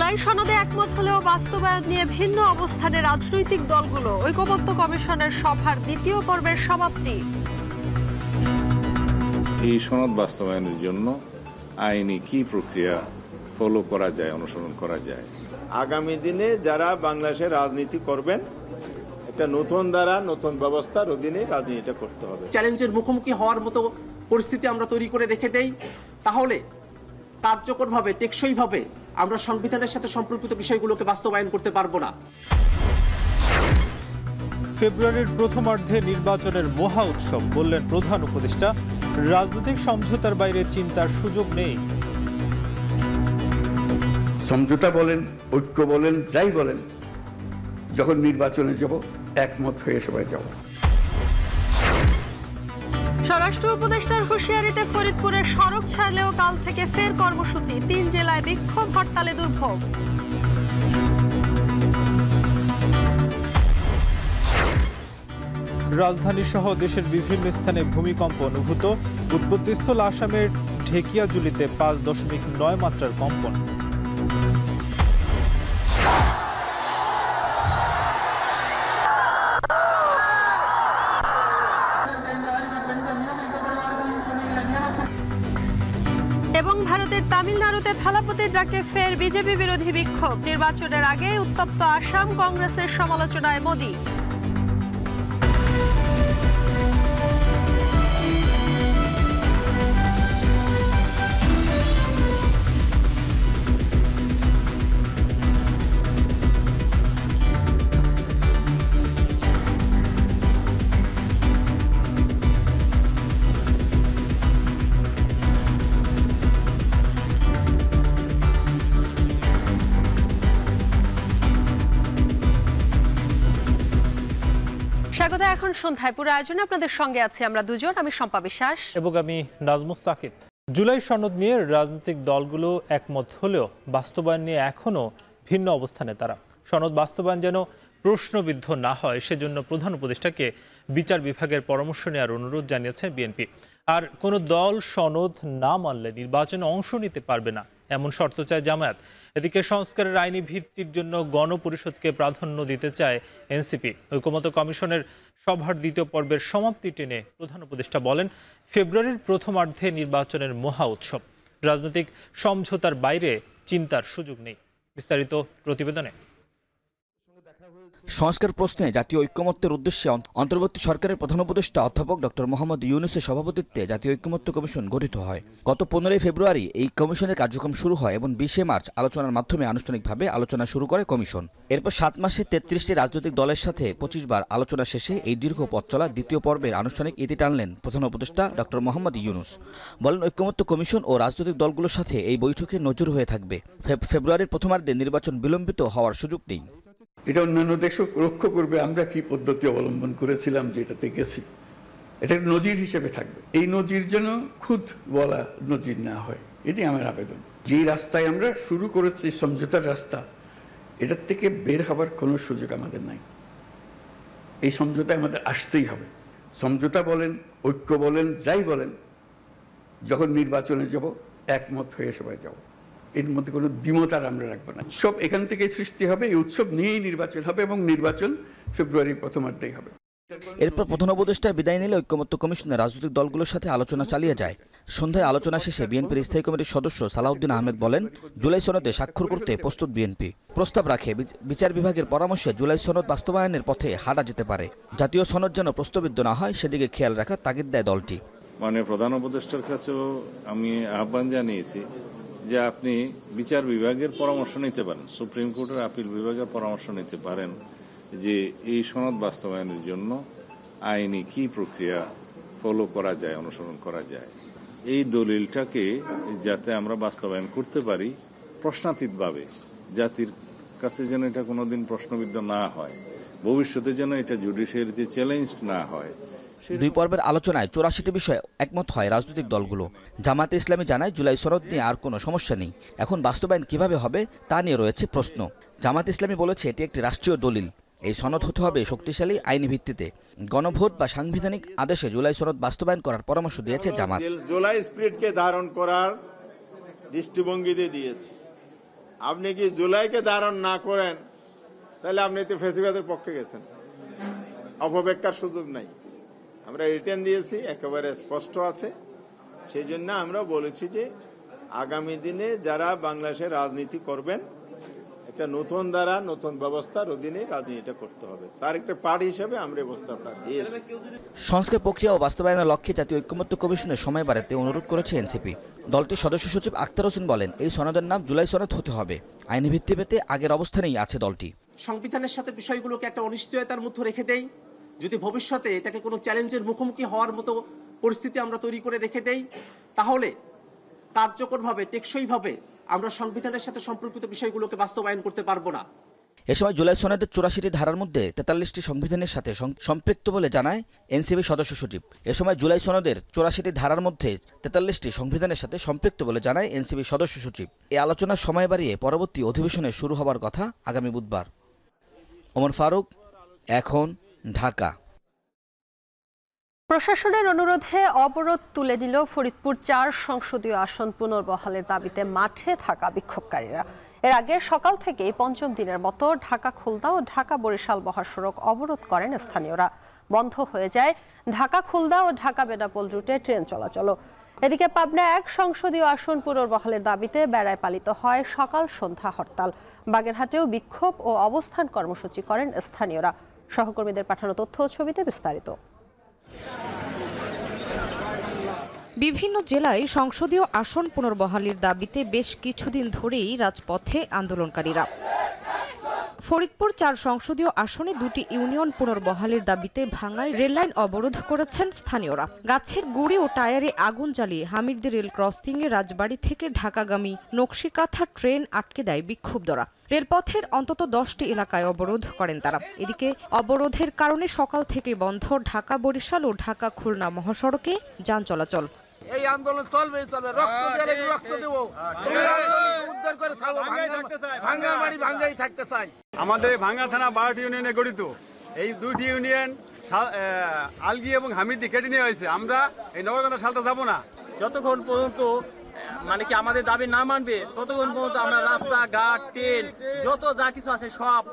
জুলাই সনদে একমত হলেও বাস্তবায়ন নিয়ে ভিন্ন অবস্থানে রাজনৈতিক দলগুলো। ঐকমত্য কমিশনের সভার দ্বিতীয় পর্বের সমাপ্তি। এই সনদ বাস্তবায়নের জন্য আইনি কি প্রক্রিয়া ফলো করা যায়, অনুসরণ করা যায়। আগামী দিনে যারা বাংলাদেশের রাজনীতি করবেন, একটা নতুন ধারা, নতুন ব্যবস্থার অধীনে রাজনীতিটা করতে হবে। চ্যালেঞ্জের মুখোমুখি হওয়ার মতো পরিস্থিতি আমরা তৈরি করে রেখে দেই, তাহলে কার্যকরভাবে, টেকসইভাবে আমরা সংবিধানের সাথে সম্পর্কিত বিষয়গুলোকে বাস্তবায়ন করতে পারবো না। ফেব্রুয়ারির প্রথমার্ধে নির্বাচনের মহা উৎসব বললেন প্রধান উপদেষ্টা। রাজনৈতিক সমঝোতার বাইরে চিন্তার সুযোগ নেই। সমঝোতা বলেন, ঐক্য বলেন, যাই বলেন, যখন নির্বাচনে যাব একমত হয়ে সবাই যাব। স্বরাষ্ট্র উপদেষ্টার হুঁশিয়ারিতে ফরিদপুরের সড়ক ছাড়লেও কাল থেকে ফের কর্মসূচি। 3 জেলায় বিক্ষোভ, হরতালে দুর্ভোগ। রাজধানী সহ দেশের বিভিন্ন স্থানে ভূমিকম্প অনুভূত। উৎপত্তিস্থল আসামের ঢেকিয়াজুলিতে 5.9 মাত্রার কম্পন। এবং ভারতের তামিলনাড়ুতে থালাপতির ডাকে ফের বিজেপি বিরোধী বিক্ষোভ। নির্বাচনের আগে উত্তপ্ত আসাম, কংগ্রেসের সমালোচনায় মোদি। স্বাগত। এখন সন্ধ্যায় পুরো আয়োজনে আপনাদের সঙ্গে আছি আমরা দুজন, আমি শম্পা বিশ্বাস এবং আমি নাজমুস সাকিব। জুলাই সনদ নিয়ে রাজনৈতিক দলগুলো একমত হলেও বাস্তবায়ন নিয়ে এখনও ভিন্ন অবস্থানে তারা। সনদ বাস্তবায়ন যেন প্রশ্নবিদ্ধ না হয় সেজন্য প্রধান উপদেষ্টাকে বিচার বিভাগের পরামর্শ নেওয়ার অনুরোধ জানিয়েছে বিএনপি। আর কোনো দল সনদ না মানলে নির্বাচনে অংশ নিতে পারবে না এমন শর্ত চায় জামায়াত। এদিকে সংস্কারের আইনি ভিত্তির জন্য গণপরিষদকে প্রাধান্য দিতে চায় এনসিপি। ঐকমত্য কমিশনের সভার দ্বিতীয় পর্বের সমাপ্তি টেনে প্রধান উপদেষ্টা বলেন, ফেব্রুয়ারির প্রথমার্ধে নির্বাচনের মহা উৎসব। রাজনৈতিক সমঝোতার বাইরে চিন্তার সুযোগ নেই। বিস্তারিত প্রতিবেদনে। সংস্কার প্রশ্নে জাতীয় ঐক্যমত্যের উদ্দেশ্যে অন্তর্বর্তী সরকারের প্রধান উপদেষ্টা অধ্যাপক ডক্টর মোহাম্মদ ইউনূসের সভাপতিত্বে জাতীয় ঐক্যমত্য কমিশন গঠিত হয়। গত 15 ফেব্রুয়ারি এই কমিশনের কার্যক্রম শুরু হয় এবং 20 মার্চ আলোচনার মাধ্যমে আনুষ্ঠানিকভাবে আলোচনা শুরু করে কমিশন। এরপর 7 মাসে 33টি রাজনৈতিক দলের সাথে 25 বার আলোচনা শেষে এই দীর্ঘ পথ চলা দ্বিতীয় পর্বের আনুষ্ঠানিক ইতি টানলেন প্রধান উপদেষ্টা ডক্টর মোহাম্মদ ইউনূস। বলেন, ঐক্যমত্য কমিশন ও রাজনৈতিক দলগুলোর সাথে এই বৈঠকে নজর হয়ে থাকবে। ফেব্রুয়ারির প্রথমার্ধে নির্বাচন বিলম্বিত হওয়ার সুযোগ নেই। এটা অন্যান্য দেশও লক্ষ্য করবে আমরা কি পদ্ধতি অবলম্বন করেছিলাম, যেটাতে গেছি, এটা নজির হিসেবে থাকবে। এই নজির যেন খুদ বলা নজির না হয়, এটি আমার আবেদন। যে রাস্তায় আমরা শুরু করেছি সমঝোতার রাস্তা, এটার থেকে বের হবার কোনো সুযোগ আমাদের নাই। এই সমঝোতায় আমাদের আসতেই হবে। সমঝোতা বলেন, ঐক্য বলেন, যাই বলেন, যখন নির্বাচনে যাব একমত হয়ে সবাই যাব। এর মধ্যে কোনো দ্বিমত আর আমরা রাখবো না। উৎসব এখান থেকেই সৃষ্টি হবে, এই উৎসব নিয়েই নির্বাচন হবে এবং নির্বাচন ফেব্রুয়ারির প্রথমার্ধেই হবে। এরপর প্রধান উপদেষ্টা বিদায় নিলে ঐক্যমত্য কমিশনের রাজনৈতিক দলগুলোর সাথে আলোচনা চালিয়ে যায়। সন্ধ্যায় আলোচনা শেষে বিএনপির স্থায়ী কমিটির সদস্য সালাউদ্দিন আহমেদ বলেন, জুলাই সনদে স্বাক্ষর করতে প্রস্তুত বিএনপি। প্রস্তাব রাখে বিচার বিভাগের পরামর্শে জুলাই সনদ বাস্তবায়নের পথে হাঁটা যেতে পারে। জাতীয় সনদ যেন প্রশ্নবিদ্ধ না হয় সেদিকে খেয়াল রাখার তাগিদ দেয় দলটি। মাননীয় প্রধান উপদেষ্টার কাছেও আমি আহ্বান জানিয়েছি যে আপনি বিচার বিভাগের পরামর্শ নিতে পারেন, সুপ্রিম কোর্টের আপিল বিভাগের পরামর্শ নিতে পারেন যে এই সনদ বাস্তবায়নের জন্য আইনি কি প্রক্রিয়া ফলো করা যায়, অনুসরণ করা যায়। এই দলিলটাকে যাতে আমরা বাস্তবায়ন করতে পারি প্রশ্নাতীতভাবে, জাতির কাছে যেন এটা কোনোদিন প্রশ্নবিদ্ধ না হয়, ভবিষ্যতে যেন এটা জুডিশিয়ারিতে চ্যালেঞ্জ না হয়। দুই পর্বের আলোচনায় 84টি বিষয়ে একমত হয় রাজনৈতিক দলগুলো। জামায়াতে ইসলামী জানায়, জুলাই সনদ নিয়ে আর কোনো সমস্যা নেই, এখন বাস্তবায়ন কিভাবে হবে তা নিয়ে রয়েছে প্রশ্ন। জামায়াতে ইসলামী বলেছে, এটি একটি রাষ্ট্রীয় দলিল, এই সনদ হতে হবে শক্তিশালী আইনি ভিত্তিতে। গণভোট বা সাংবিধানিক আদেশে জুলাই সনদ বাস্তবায়ন করার পরামর্শ দিয়েছে জামাত। জুলাই স্পিরিটকে ধারণ করার দৃষ্টিভঙ্গি দিয়েছে। আপনি কি জুলাইকে ধারণ না করেন তাহলে আপনি তো ফেসিবাদের পক্ষে গেছেন, অপব্যাখ্যার সুযোগ নাই। আমরা রিটার্ন দিয়েছি, একেবারে স্পষ্ট আছে। সেই জন্য আমরা বলেছি যে আগামী দিনে যারা বাংলাদেশে রাজনীতি করবেন একটা নতুন ধারা নতুন ব্যবস্থার অধীনে রাজনীতিটা করতে হবে, তার একটা পার্ট হিসেবে আমরা প্রস্তাবটা দিয়েছি। সংস্কার প্রক্রিয়া ও বাস্তবায়নের লক্ষ্যে জাতীয় ঐকমত্য কমিশনের সময় বাড়াতে অনুরোধ করেছে এনসিপি। দলটির সদস্য সচিব আক্তার হোসেন বলেন, এই সনদের নাম জুলাই সনদ হতে হবে। আইনি ভিত্তি পেতে আগের অবস্থানেই আছে দলটি। সংবিধানের সাথে বিষয়গুলোকে একটা অনিশ্চয়তার মধ্যে রেখে দেই, যদি ভবিষ্যতে এটাকে কোনো চ্যালেঞ্জের মুখোমুখি হওয়ার মতো পরিস্থিতি আমরা তৈরি করে রেখে দেই, তাহলে কার্যকরভাবে টেকসইভাবে আমরা সংবিধানের সাথে সম্পর্কিত বিষয়গুলোকে বাস্তবায়ন করতে পারবো না। এ সময় জুলাই সনদের 84টি ধারার মধ্যে 43টি সংবিধানের সাথে সম্পৃক্ত বলে জানায় এনসিপি সদস্য সচিব। এ সময় জুলাই সনদের 84টি ধারার মধ্যে 43টি সংবিধানের সাথে সম্পৃক্ত বলে জানায় এনসিপি সদস্য সচিব। এই আলোচনার সময় বাড়িয়ে পরবর্তী অধিবেশনে শুরু হবার কথা আগামী বুধবার। ওমর ফারুক, এখন, ঢাকা। প্রশাসনের অনুরোধে অবরোধ তুলে নিল ফরিদপুর 4 সংসদীয় আসন পুনর্বহালের দাবিতে মাঠে থাকা বিক্ষোভকারীরা। এর আগে সকাল থেকেই পঞ্চম দিনের মতো ঢাকা খুলনা ও ঢাকা বরিশাল মহাসড়ক অবরোধ করেন স্থানীয়রা। বন্ধ হয়ে যায় ঢাকা খুলনা ও ঢাকা বেনাপোল রুটে ট্রেন চলাচল। এদিকে পাবনা 1 সংসদীয় আসন পুনর্বহালের দাবিতে বেড়ায় পালিত হয় সকাল সন্ধ্যা হরতাল। বাগেরহাটেও বিক্ষোভ ও অবস্থান কর্মসূচি করেন স্থানীয়রা। সহকর্মীদের পাঠানো তথ্য ও ছবিতে বিস্তারিত। বিভিন্ন জেলায় সংসদীয় আসন পুনর্বহালের দাবিতে বেশ কিছুদিন ধরেই রাজপথে আন্দোলনকারীরা। ফরিদপুর 4 সংসদীয় আসনে 2টি ইউনিয়ন পুনর্বহালের দাবিতে ভাঙায় রেললাইন অবরোধ করেছেন স্থানীয়রা। গাছের গুঁড়ি ও টায়ারে আগুন জ্বালিয়ে হামিরদি রেল ক্রসিংয়ে রাজবাড়ী থেকে ঢাকাগামী নকশিকাথা ট্রেন আটকে দেয় বিক্ষুব্ধরা। রেলপথের অন্তত 10টি এলাকায় অবরোধ করেন তারা। এদিকে অবরোধের কারণে সকাল থেকে বন্ধ ঢাকা বরিশাল ও ঢাকা খুলনা মহাসড়কে যান চলাচল। এই আন্দোলন চলবে, রক্ত দিয়ে রক্ত দেব, উদ্ধার করে ভাঙ্গাই থাকতে চাই। আমাদের ভাঙ্গা থানা 12টি ইউনিয়নে গঠিত। এই 2টি ইউনিয়ন আলগি এবং হামিরদি কেটে নেওয়া হয়েছে। আমরা এই নগরকান্দা সালতে যাব না যতক্ষণ পর্যন্ত কি আমাদের দাবি না মানবে, ততক্ষণ পর্যন্ত আমরা রাস্তা ঘাট ট্রেন যত যা কিছু আছে সব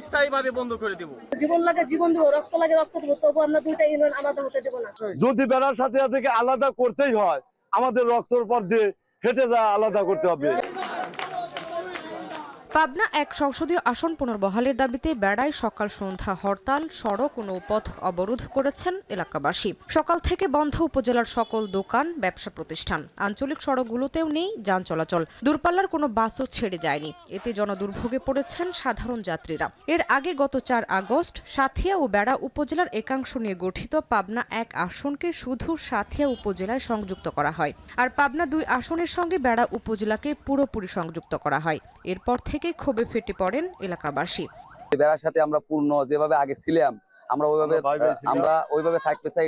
স্থায়ীভাবে বন্ধ করে দেব। জীবন লাগে জীবন দেবো, রক্ত লাগে রক্ত দেবো, তবু আমরা 2টা ইউনিয়ন আলাদা হতে দেব না। যদি বেড়ার সাথে থেকে আলাদা করতেই হয়, আমাদের রক্তর পর দিয়ে হেঁটে যা আলাদা করতে হবে। পাবনা 1 সংসদীয় আসন পুনর্বহালের দাবিতে বেড়ায় সকাল সন্ধ্যা হরতাল, সড়ক ও নৌপথ অবরোধ করেছেন এলাকাবাসী। সকাল থেকে বন্ধ উপজেলার সকল দোকান, ব্যবসা প্রতিষ্ঠান। আঞ্চলিক সড়কগুলোতেও নেই যান চলাচল। দূরপাল্লার কোনো বাসও ছেড়ে যায়নি। এতে জনদুর্ভোগে পড়েছেন সাধারণ যাত্রীরা। এর আগে গত 4 আগস্ট সাঁথিয়া ও বেড়া উপজেলার একাংশ নিয়ে গঠিত পাবনা 1 আসনকে শুধু সাঁথিয়া উপজেলায় সংযুক্ত করা হয়, আর পাবনা 2 আসনের সঙ্গে বেড়া উপজেলাকে পুরোপুরি সংযুক্ত করা হয়। এরপর থেকে ক্ষোভে ফেটে পড়েন এলাকাবাসী। বেড়ার সাথে আমরা পূর্ণ যেভাবে আগে ছিলাম আমরা ওইভাবে থাকতে চাই।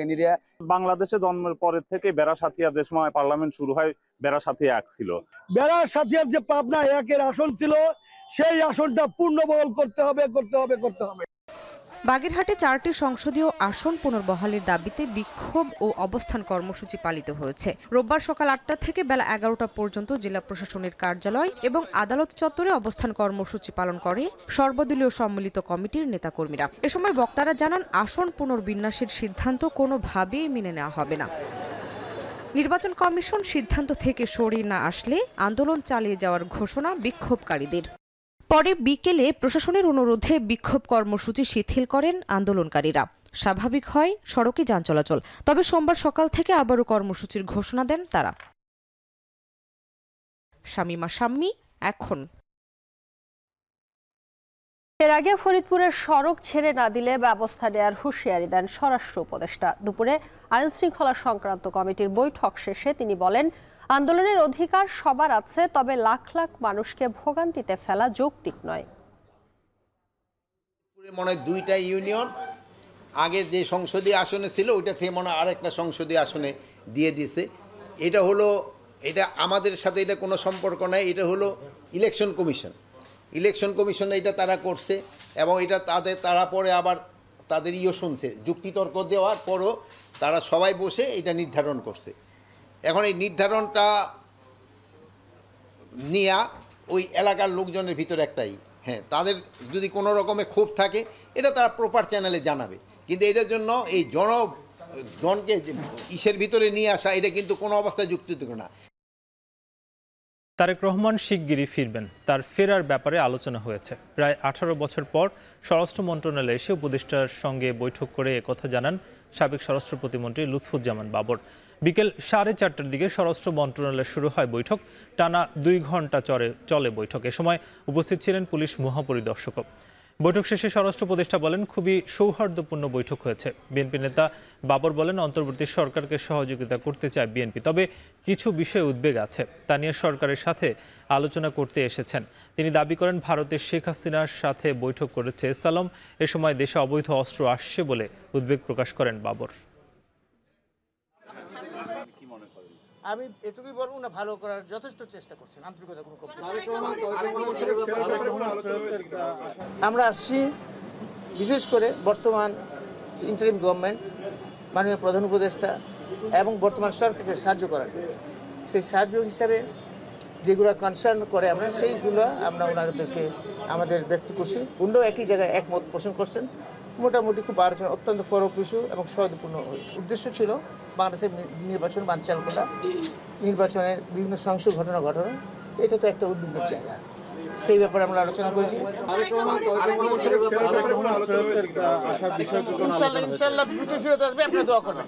বাংলাদেশে জন্মের পরের থেকে বেড়া সাথিয়া যে সময় পার্লামেন্ট শুরু হয় বেড়া সাথিয়া 1 ছিল। বেড়া সাথিয়ার যে পাবনা 1-এর আসন ছিল সেই আসনটা পূর্ণবহাল করতে হবে। বাগেরহাটে 4টি সংসদীয় আসন পুনর্বহালের দাবিতে বিক্ষোভ ও অবস্থান কর্মসূচি পালিত হয়েছে। রোববার সকাল 8টা থেকে বেলা 11টা পর্যন্ত জেলা প্রশাসনের কার্যালয় এবং আদালত চত্বরে অবস্থান কর্মসূচি পালন করে সর্বদলীয় সম্মিলিত কমিটির নেতাকর্মীরা। এ সময় বক্তারা জানান, আসন পুনর্বিন্যাসের সিদ্ধান্ত কোনোভাবেই মেনে নেওয়া হবে না। নির্বাচন কমিশন সিদ্ধান্ত থেকে সরে না আসলে আন্দোলন চালিয়ে যাওয়ার ঘোষণা বিক্ষোভকারীদের। পরে বিকেলে প্রশাসনের অনুরোধে বিক্ষোভ কর্মসূচি শিথিল করেন আন্দোলনকারীরা। স্বাভাবিক হয় সড়কে যান চলাচল। তবে সোমবার সকাল থেকে আবারও কর্মসূচির ঘোষণা দেন তারা। শামিমা শাম্মী, এখন। এর আগে ফরিদপুরের সড়ক ছেড়ে না দিলে ব্যবস্থা নেওয়ার হুঁশিয়ারি দেন স্বরাষ্ট্র উপদেষ্টা। দুপুরে আইন শৃঙ্খলা সংক্রান্ত কমিটির বৈঠক শেষে তিনি বলেন, আন্দোলনের অধিকার সবার আছে, তবে লাখ লাখ মানুষকে ভোগান্তিতে ফেলা যৌক্তিক নয়। মনে হয় 2টা ইউনিয়ন আগের যে সংসদীয় আসনে ছিল ওইটা থেকে মনে হয় আরেকটা সংসদীয় আসনে দিয়ে দিয়েছে। এটা আমাদের সাথে এটা কোনো সম্পর্ক নাই। এটা হলো ইলেকশন কমিশন এটা তারা করছে এবং এটা তারা পরে আবার তাদের শুনছে, যুক্তিতর্ক দেওয়ার পরও তারা সবাই বসে এটা নির্ধারণ করছে। এখন এই নির্ধারণটা নিয়ে ওই এলাকার লোকজনের ভিতরে একটাই, হ্যাঁ, তাদের যদি কোনো রকমের ক্ষোভ থাকে এটা তারা প্রপার চ্যানেলে জানাবে, কিন্তু এটার জন্য এই জনকে ইসের ভিতরে নিয়ে আসা এটা কিন্তু কোনো অবস্থায় যুক্তিযুক্ত না। তারেক রহমান শিগগিরই ফিরবেন, তার ফেরার ব্যাপারে আলোচনা হয়েছে। প্রায় 18 বছর পর স্বরাষ্ট্র মন্ত্রণালয়ে এসে উপদেষ্টার সঙ্গে বৈঠক করে একথা জানান সাবেক স্বরাষ্ট্র প্রতিমন্ত্রী লুৎফুজ্জামান বাবর। বিকেল 4:30টার দিকে স্বরাষ্ট্র মন্ত্রণালয়ে শুরু হয় বৈঠক। টানা 2 ঘন্টা চলে বৈঠক। এ সময় উপস্থিত ছিলেন পুলিশ মহাপরিদর্শকও। বৈঠক শেষে স্বরাষ্ট্র উপদেষ্টা বলেন, খুবই সৌহার্দ্যপূর্ণ বৈঠক হয়েছে। বিএনপি নেতা বাবর বলেন, অন্তর্বর্তী সরকারকে সহযোগিতা করতে চায় বিএনপি, তবে কিছু বিষয়ে উদ্বেগ আছে, তা নিয়ে সরকারের সাথে আলোচনা করতে এসেছেন। তিনি দাবি করেন, ভারতের শেখ হাসিনার সাথে বৈঠক করেছে সালাম। এ সময় দেশে অবৈধ অস্ত্র আসছে বলে উদ্বেগ প্রকাশ করেন বাবর। আমি এটুকুই বলবো না, ভালো করার যথেষ্ট চেষ্টা করছেন, আন্তরিকতা কোনো আমরা আসছি বিশেষ করে বর্তমান ইন্টারিম গভর্নমেন্ট, মাননীয় প্রধান উপদেষ্টা এবং বর্তমান সরকারকে সাহায্য করার। সেই সাহায্য হিসাবে যেগুলো কনসার্ন করে আমরা সেইগুলো আমরা ওনাদেরকে আমাদের ব্যক্ত করছি। উনিও একই জায়গায় একমত পোষণ করছেন। মোটামুটি খুব আলোচনা অত্যন্ত ফলপ্রসূ এবং সৌহার্দ্যপূর্ণ উদ্দেশ্য ছিল বাংলাদেশের নির্বাচন বানচাল করা, নির্বাচনের বিভিন্ন সহিংস ঘটনা ঘটানো। এটা তো একটা উদ্বিগ্নের জায়গা, সেই ব্যাপারে আমরা আলোচনা করেছি। ইনশাআল্লাহ দ্রুত ফেরত আসবে, আপনারা দোয়া করবেন।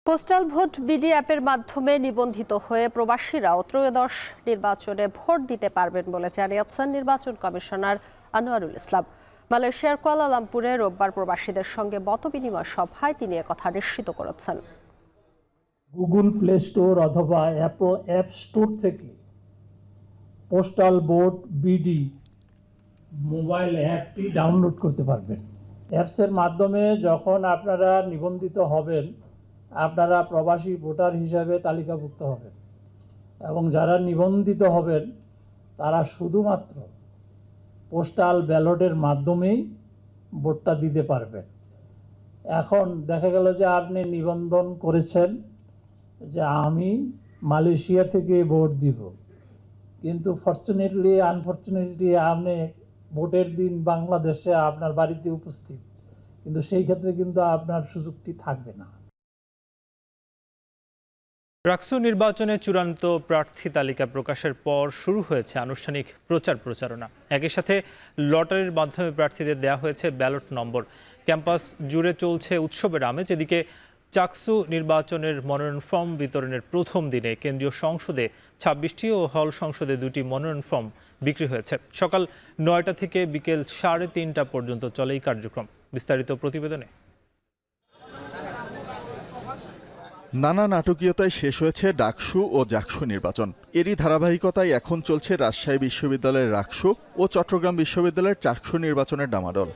পোস্টাল ভোট বিডি অ্যাপের মাধ্যমে নিবন্ধিত হয়ে প্রবাসীরাও ত্রয়োদশ নির্বাচনে ভোট দিতে পারবেন বলে জানিয়েছেন নির্বাচন কমিশনার আনোয়ারুল ইসলাম। মালয়েশিয়ার কুয়ালালামপুরে রোববার প্রবাসীদের সঙ্গে মতবিনিময় সভায় তিনি একথা নিশ্চিত করেছেন। গুগল প্লে স্টোর অথবা অ্যাপ স্টোর থেকে পোস্টাল ভোট বিডি মোবাইল অ্যাপটি ডাউনলোড করতে পারবেন। অ্যাপসের মাধ্যমে যখন আপনারা নিবন্ধিত হবেন, আপনারা প্রবাসী ভোটার হিসাবে তালিকাভুক্ত হবেন এবং যারা নিবন্ধিত হবেন তারা শুধুমাত্র পোস্টাল ব্যালটের মাধ্যমেই ভোটটা দিতে পারবেন। এখন দেখা গেল যে আপনি নিবন্ধন করেছেন যে আমি মালয়েশিয়া থেকে ভোট দিব, কিন্তু আনফর্চুনেটলি আপনি ভোটের দিন বাংলাদেশে আপনার বাড়িতে উপস্থিত, কিন্তু সেই ক্ষেত্রে কিন্তু আপনার সুযোগটি থাকবে না। রাকসু নির্বাচনে চূড়ান্ত প্রার্থী তালিকা প্রকাশের পর শুরু হয়েছে আনুষ্ঠানিক প্রচারণা। একই সাথে লটারির মাধ্যমে প্রার্থীদের দেওয়া হয়েছে ব্যালট নম্বর। ক্যাম্পাস জুড়ে চলছে উৎসবের আমেজ। এদিকে চাকসু নির্বাচনের মনোনয়ন ফর্ম বিতরণের প্রথম দিনে কেন্দ্রীয় সংসদে 26টি ও হল সংসদে 2টি মনোনয়ন ফর্ম বিক্রি হয়েছে। সকাল 9টা থেকে বিকেল 3:30টা পর্যন্ত চলে এই কার্যক্রম। বিস্তারিত প্রতিবেদনে। নানা নাটকীয়তায় শেষ হয়েছে ডাকসু ও জাকসু নির্বাচন। এরই ধারাবাহিকতায় এখন চলছে রাজশাহী বিশ্ববিদ্যালয়ের রাকসু ও চট্টগ্রাম বিশ্ববিদ্যালয়ের চাকসু নির্বাচনের ডামাডোল।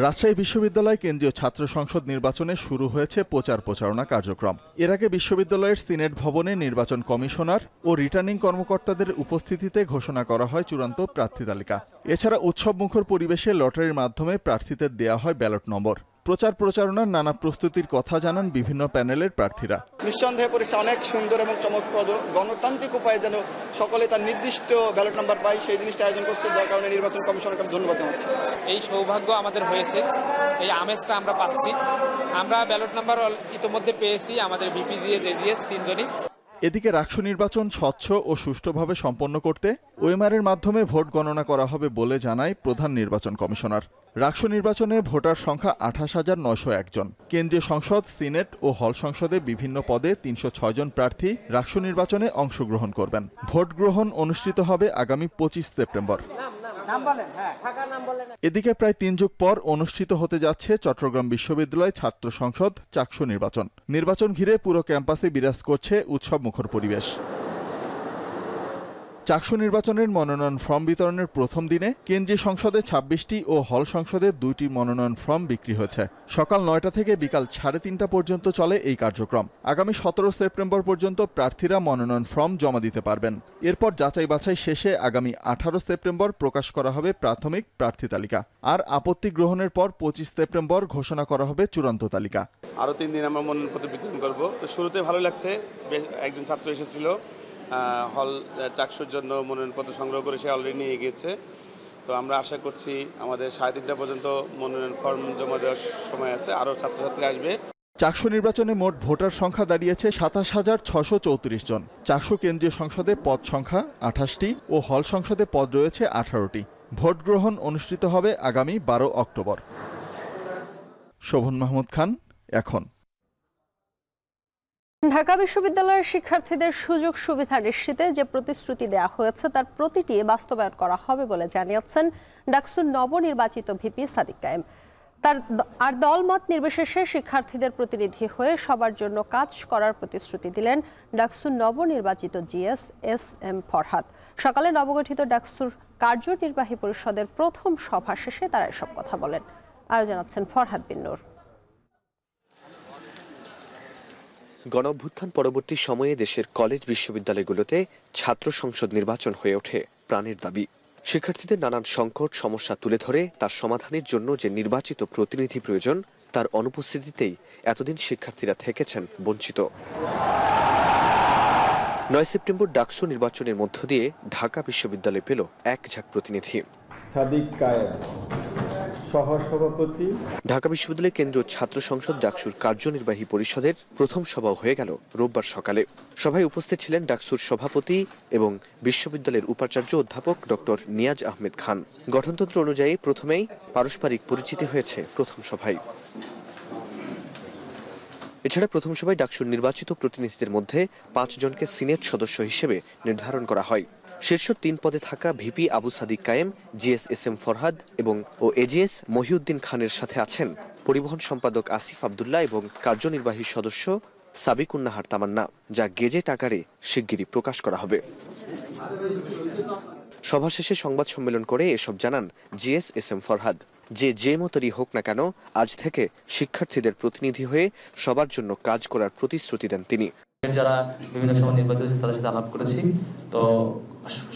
রাজশাহী বিশ্ববিদ্যালয় কেন্দ্রীয় ছাত্র সংসদ নির্বাচনে শুরু হয়েছে প্রচারণা কার্যক্রম। এর আগে বিশ্ববিদ্যালয়ের সিনেট ভবনে নির্বাচন কমিশনার ও রিটার্নিং কর্মকর্তাদের উপস্থিতিতে ঘোষণা করা হয় চূড়ান্ত প্রার্থী তালিকা। এছাড়া উৎসবমুখর পরিবেশে লটারির মাধ্যমে প্রার্থীদের দেওয়া হয় ব্যালট নম্বর। প্রচারণার নানা প্রস্তুতির কথা জানান বিভিন্ন প্যানেলের প্রার্থীরা। নিঃসন্দেহে পরীক্ষা অনেক সুন্দর এবং চমকপ্রদ, গণতান্ত্রিক উপায়ে যেন সকলে তার নির্দিষ্ট ব্যালট নাম্বার পায় সেই জিনিসটা আয়োজন করছে, যার কারণে নির্বাচন কমিশনকে ধন্যবাদ জানাচ্ছি। এই সৌভাগ্য আমাদের হয়েছে, এই আমেজটা আমরা পাচ্ছি। আমরা ব্যালট নাম্বার ইতিমধ্যে পেয়েছি, আমাদের বিপিজিএস এজিএস তিনজনই। এদিকে রাকসু নির্বাচন স্বচ্ছ ও সুষ্ঠুভাবে সম্পন্ন করতে ওএমআরের মাধ্যমে ভোট গণনা করা হবে বলে জানায় প্রধান নির্বাচন কমিশনার। রাকসু নির্বাচনে ভোটার সংখ্যা 28,901 জন। কেন্দ্রীয় সংসদ, সিনেট ও হল সংসদে বিভিন্ন পদে 306 জন প্রার্থী রাকসু নির্বাচনে অংশগ্রহণ করবেন। ভোট গ্রহণ অনুষ্ঠিত হবে আগামী 25 সেপ্টেম্বর। এদিকে প্রায় 3 যুগ পর অনুষ্ঠিত হতে যাচ্ছে চট্টগ্রাম বিশ্ববিদ্যালয় ছাত্র সংসদ চাকসু নির্বাচন ঘিরে পুরো ক্যাম্পাসে বিরাজ করছে উৎসবমুখর পরিবেশ। চাকসু নির্বাচনের মনোনয়ন ফর্ম বিতরণের প্রথম দিনে কেন্দ্রীয় সংসদে 26টি ও হল সংসদে 2টি মনোনয়ন ফর্ম বিক্রি হয়েছে। সকাল 9টা থেকে বিকাল 3:30টা পর্যন্ত চলে এই কার্যক্রম। আগামী 17 সেপ্টেম্বর পর্যন্ত প্রার্থীরা মনোনয়ন ফর্ম জমা দিতে পারবেন। এরপর যাচাই বাছাই শেষে আগামী 18 সেপ্টেম্বর প্রকাশ করা হবে প্রাথমিক প্রার্থী তালিকা। আর আপত্তি গ্রহণের পর 25 সেপ্টেম্বর ঘোষণা করা হবে চূড়ান্ত তালিকা। আরও 3 দিন আমরা মনোনয়নপত্র বিতরণ করব। তো শুরুতে ভালো লাগছে, একজন ছাত্র এসেছিল, হল চাকসুর জন্য মনোনয়নপত্র সংগ্রহ করে সে অলরেডি নিয়ে গিয়েছে। তো আমরা আশা করছি আমাদের 3:30টা পর্যন্ত মনোনয়ন ফর্ম জমা দেওয়ার সময় আছে, আরও ছাত্রছাত্রী আসবে। চাকসু নির্বাচনে মোট ভোটার সংখ্যা দাঁড়িয়েছে 27,634 জন। চাকসু কেন্দ্রীয় সংসদে পদ সংখ্যা 28টি ও হল সংসদে পদ রয়েছে 18টি। ভোট গ্রহণ অনুষ্ঠিত হবে আগামী 12 অক্টোবর। শোভন মাহমুদ খান, এখন। ঢাকা বিশ্ববিদ্যালয়ের শিক্ষার্থীদের সুযোগ সুবিধা নিশ্চিতে যে প্রতিশ্রুতি দেওয়া হয়েছে তার প্রতিটি বাস্তবায়ন করা হবে বলে জানিয়েছেন ডাকসুর নবনির্বাচিত ভিপি সাদিক কায়েম। তার দলমত নির্বিশেষে শিক্ষার্থীদের প্রতিনিধি হয়ে সবার জন্য কাজ করার প্রতিশ্রুতি দিলেন ডাকসুর নবনির্বাচিত জিএস এস এম ফরহাদ। সকালে নবগঠিত ডাকসুর কার্যনির্বাহী পরিষদের প্রথম সভা শেষে তারা এসব কথা বলেন। আরও জানাচ্ছেন ফরহাদ বিন নূর। গণঅভ্যুত্থান পরবর্তী সময়ে দেশের কলেজ বিশ্ববিদ্যালয়গুলোতে ছাত্র সংসদ নির্বাচন হয়ে ওঠে প্রাণের দাবি। শিক্ষার্থীদের নানান সংকট সমস্যা তুলে ধরে তার সমাধানের জন্য যে নির্বাচিত প্রতিনিধি প্রয়োজন তার অনুপস্থিতিতেই এতদিন শিক্ষার্থীরা থেকেছেন বঞ্চিত। 9 সেপ্টেম্বর ডাকসু নির্বাচনের মধ্য দিয়ে ঢাকা বিশ্ববিদ্যালয় পেল এক ঝাঁক প্রতিনিধি। সাদিক কায়েম সহসভাপতি। ঢাকা বিশ্ববিদ্যালয় কেন্দ্রীয় ছাত্র সংসদ ডাকসুর কার্যনির্বাহী পরিষদের প্রথম সভা হয়ে গেল রোববার সকালে। সভায় উপস্থিত ছিলেন ডাকসুর সভাপতি এবং বিশ্ববিদ্যালয়ের উপাচার্য অধ্যাপক ডক্টর নিয়াজ আহমেদ খান। গঠনতন্ত্র অনুযায়ী প্রথমেই পারস্পরিক পরিচিতি হয়েছে প্রথম সভায়। এছাড়া প্রথম সভায় ডাকসুর নির্বাচিত প্রতিনিধিদের মধ্যে 5 জনকে সিনেট সদস্য হিসেবে নির্ধারণ করা হয়। শীর্ষ 3 পদে থাকা ভিপি আবু সাদিক কায়েম, জিএস এস এম ফরহাদ এবং এজিএস মহিউদ্দিন খানের সাথে আছেন পরিবহন সম্পাদক আসিফ আবদুল্লাহ এবং কার্যনির্বাহী সদস্য সাবিকুন্নাহার তামান্না, যা গেজেট আকারে শিগগিরই প্রকাশ করা হবে। সভা শেষে সংবাদ সম্মেলন করে এসব জানান জিএস এস এম ফরহাদ। যে মতোই হোক না কেন আজ থেকে শিক্ষার্থীদের প্রতিনিধি হয়ে সবার জন্য কাজ করার প্রতিশ্রুতি দেন তিনি। যারা বিভিন্ন সময় নির্বাচিত হয়েছে তাদের সাথে আলাপ করেছি, তো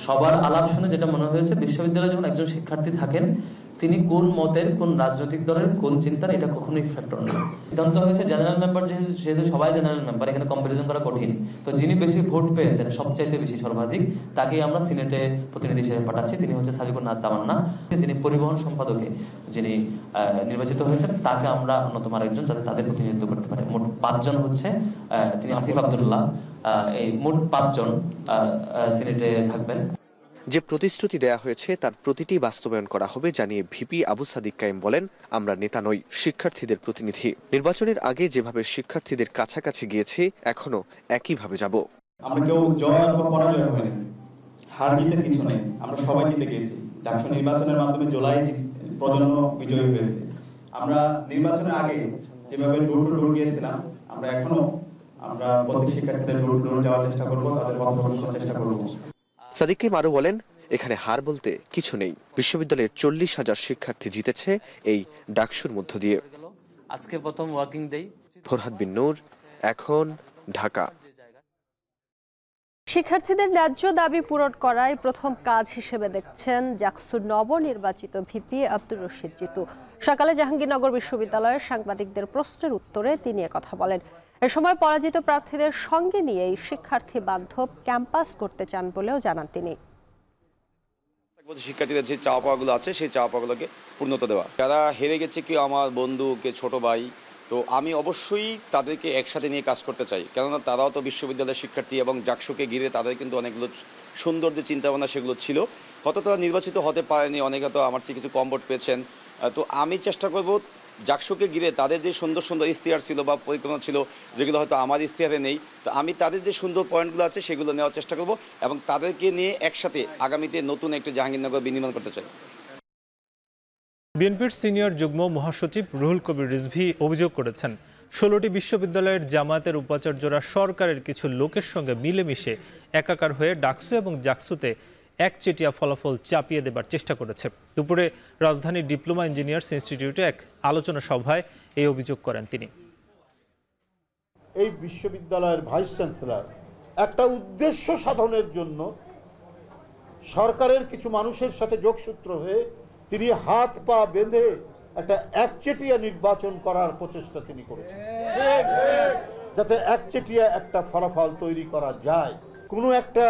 সবার আলাপ শুনে যেটা মনে হয়েছে বিশ্ববিদ্যালয়ে যখন একজন শিক্ষার্থী থাকেন তিনি কোন মতের, কোন রাজনৈতিক দলের, কোন চিন্তার, এটা কখনোই ফ্যাক্টর না। সিদ্ধান্ত হয়েছে জেনারেল মেম্বার, যেহেতু সবাই জেনারেল মেম্বার, এখানে কম্পারিজন করা কঠিন, তো যিনি বেশি ভোট পেয়েছেন সবচাইতে বেশি সর্বাধিক তাকেই আমরা সিনেটে প্রতিনিধি হিসেবে পাঠাচ্ছি। তিনি হচ্ছে সাবিকুন্নাহার তামান্না, যিনি পরিবহন সম্পাদকে যিনি নির্বাচিত হয়েছেন তাকে আমরা অন্যতম আরেকজন যাতে তাদের প্রতিনিধিত্ব করতে পারে। মোট 5 জন হচ্ছে, তিনি আসিফ আবদুল্লাহ, এই মোট 5 জন সিনেটে থাকবেন। যে প্রতিশ্রুতি দেয়া হয়েছে তার প্রতিটি বাস্তবায়ন করা হবে জানিয়ে ভিপি আবু সাদিক কায়েম বলেন, আমরা নেতা নই, শিক্ষার্থীদের প্রতিনিধি। নির্বাচনের আগে যেভাবে শিক্ষার্থীদের কাছাকাছি গিয়েছি এখনো একইভাবে যাব। আমরা কেউ জয় বা পরাজয় হয়নি, হার জিতের কিছু নেই, আমরা সবাই জিতে গিয়েছি। ডাকসু নির্বাচনের মাধ্যমে জুলাই প্রজন্ম বিজয়ী হয়েছে। আমরা নির্বাচনের আগে যেভাবে ডোর টু ডোর গিয়েছিলাম, আমরা প্রত্যেক শিক্ষার্থীদের ডোর টু ডোর যাওয়ার চেষ্টা করবো, তাদের কথা শোনার চেষ্টা করবো। সাদিক কায়েম আরো বলেন, এখানে হার বলতে কিছু নেই। বিশ্ববিদ্যালয়ের 40,000 শিক্ষার্থী জিতেছে এই ডাকসুর মধ্য দিয়ে। আজকে প্রথম ওয়ার্কিং ডে। ফরহাদ বিন নূর, এখন, ঢাকা। শিক্ষার্থীদের ন্যায্য দাবি পূরণ করাই প্রথম কাজ হিসেবে দেখছেন ডাকসুর নবনির্বাচিত ভিপি আব্দুর রশিদ জিতু। সকালে জাহাঙ্গীরনগর বিশ্ববিদ্যালয়ের সাংবাদিকদের প্রশ্নের উত্তরে তিনি কথা বলেন। এ সময় পরাজিত প্রার্থীদের সঙ্গে নিয়েই শিক্ষার্থী বান্ধব ক্যাম্পাস করতে চান বলেও জানান তিনি। শিক্ষার্থীদের যে চাওয়া পাওয়াগুলো আছে সেই চাওয়া পাওয়াগুলোকে পূর্ণতা দেওয়া। যারা হেরে গেছে, কেউ আমার বন্ধু, কে ছোট ভাই, তো আমি অবশ্যই তাদেরকে একসাথে নিয়ে কাজ করতে চাই, কেননা তারাও তো বিশ্ববিদ্যালয়ের শিক্ষার্থী এবং ডাকসুকে ঘিরে তাদের কিন্তু অনেকগুলো সুন্দর যে চিন্তাভাবনা সেগুলো ছিল। হয়তো তারা নির্বাচিত হতে পারেনি, অনেকে হয়তো আমার চেয়ে কিছু কম ভোট পেয়েছেন। তো আমি চেষ্টা করব ডাকসুকে ঘিরে তাদের যে সুন্দর সুন্দর ইশতেহার ছিল বা পরিকল্পনা ছিল যেগুলো হয়তো আমার ইশতেহারে নেই, তো আমি তাদের যে সুন্দর পয়েন্টগুলো আছে সেগুলো নেওয়ার চেষ্টা করব এবং তাদেরকে নিয়ে একসাথে আগামীতে নতুন একটা জাহাঙ্গীরনগর বিনির্মাণ করতে চাই। বিএনপির সিনিয়র যুগ্ম মহাসচিব রুহুল কবির রিজভী অভিযোগ করেছেন 16টি বিশ্ববিদ্যালয়ের জামায়াতের উপাচার্যরা সরকারের কিছু লোকের সঙ্গে মিলেমিশে একাকার হয়ে ডাকসু এবং জাকসুতে একচেটিয়া ফলাফল চাপিয়ে দেবার চেষ্টা করেছে। দুপুরে রাজধানীর ডিপ্লোমা ইঞ্জিনিয়ার্স ইনস্টিটিউটে এক আলোচনা সভায় এই অভিযোগ করেন তিনি। এই বিশ্ববিদ্যালয়ের ভাইস চ্যান্সেলর একটা উদ্দেশ্য সাধনের জন্য সরকারের কিছু মানুষের সাথে যোগসূত্র হয়ে তিনি হাত পা বেঁধে একটা একচেটিয়া নির্বাচন করার প্রচেষ্টা তিনি করেছেন, যাতে একচেটিয়া একটা ফলাফল তৈরি করা যায়। কোনো একটা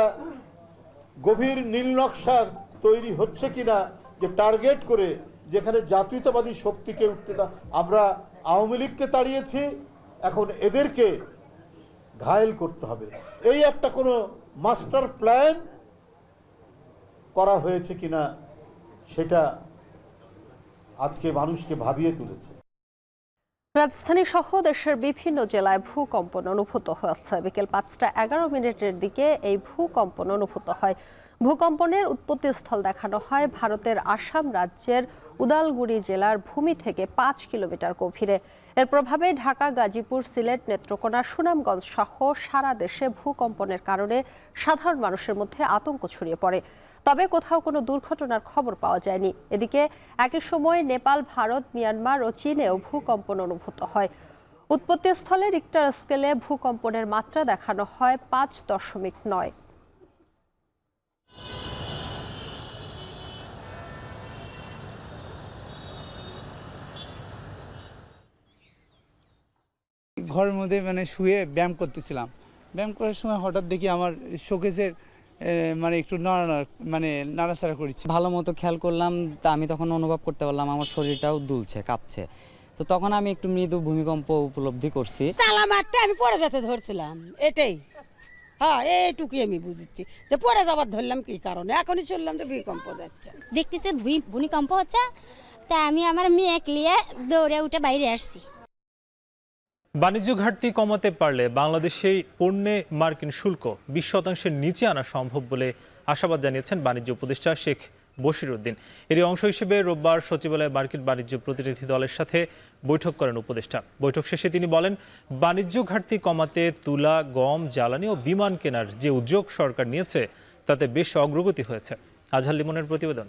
গভীর নীলনকশা তৈরি হচ্ছে কিনা, যে টার্গেট করে যেখানে জাতীয়তাবাদী শক্তিকে উঠতে না, আমরা আওয়ামী লীগকে তাড়িয়েছি, এখন এদেরকে ঘায়েল করতে হবে, এই একটা কোনো মাস্টার প্ল্যান করা হয়েছে কিনা সেটা আজকে মানুষকে ভাবিয়ে তুলেছে। রাজধানী সহ দেশের বিভিন্ন জেলায় ভূকম্পন অনুভূত হয়েছে। বিকেল 5:11 দিকে এই ভূকম্পন অনুভূত হয়। ভূকম্পনের উৎপত্তিস্থল দেখানো হয় ভারতের আসাম রাজ্যের উদালগুড়ি জেলার ভূমি থেকে 5 কিলোমিটার গভীরে। এর প্রভাবে ঢাকা, গাজীপুর, সিলেট, নেত্রকোনা, সুনামগঞ্জ সহ সারা দেশে ভূকম্পনের কারণে সাধারণ মানুষের মধ্যে আতঙ্ক ছড়িয়ে পড়ে। তবে কোথাও কোনো দুর্ঘটনার খবর পাওয়া যায়নি। এদিকে একই সময় নেপাল, ভারত, মিয়ানমার ও চীনেও ভূকম্পন অনুভূত হয়। উৎপত্তিস্থলে রিক্টার স্কেলে ভূকম্পনের মাত্রা দেখানো হয় 5.9। ঘরের মধ্যে শুয়ে ব্যায়াম করতেছিলাম। ব্যায়াম করার সময় হঠাৎ দেখি আমার শোকেসের একটু নাড়াচাড়া করেছি। ভালো মতো খেয়াল করলাম, তা আমি তখন অনুভব করতে পারলাম আমার শরীরটাও দুলছে, কাঁপছে। তো তখন আমি একটু মৃদু ভূমিকম্প উপলব্ধি করছি। তালা মারতে আমি পড়ে যেতে ধরছিলাম, এটাই। হ্যাঁ, এইটুকুই আমি বুঝেছি যে পড়ে যাবার ধরলাম কি কারণে। এখনই শুনলাম যে ভূমিকম্প যাচ্ছে, দেখতেছে ভূমিকম্প হচ্ছে, তা আমি আমার মেয়ে নিয়ে দৌড়ে উঠে বাইরে আসছি। বাণিজ্য ঘাটতি কমাতে পারলে বাংলাদেশে পণ্যে মার্কিন শুল্ক 20% নিচে আনা সম্ভব বলে আশাবাদ জানিয়েছেন বাণিজ্য উপদেষ্টা শেখ বশিরউদ্দিন। এরই অংশ হিসেবে রোববার সচিবালয়ে মার্কিন বাণিজ্য প্রতিনিধি দলের সাথে বৈঠক করেন উপদেষ্টা। বৈঠক শেষে তিনি বলেন, বাণিজ্য ঘাটতি কমাতে তুলা, গম, জ্বালানি ও বিমান কেনার যে উদ্যোগ সরকার নিয়েছে তাতে বেশ অগ্রগতি হয়েছে। আজহার লিমনের প্রতিবেদন।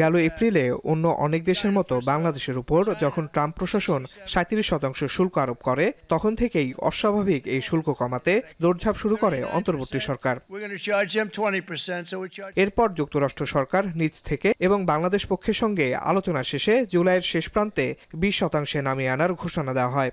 গেল এপ্রিলে অন্য অনেক দেশের মতো বাংলাদেশের উপর যখন ট্রাম্প প্রশাসন 37% শুল্ক আরোপ করে, তখন থেকেই অস্বাভাবিক এই শুল্ক কমাতে দৌড়ঝাঁপ শুরু করে অন্তর্বর্তী সরকার। এরপর যুক্তরাষ্ট্র সরকার নিজ থেকে এবং বাংলাদেশ পক্ষের সঙ্গে আলোচনা শেষে জুলাইয়ের শেষ প্রান্তে 20% নামিয়ে আনার ঘোষণা দেওয়া হয়।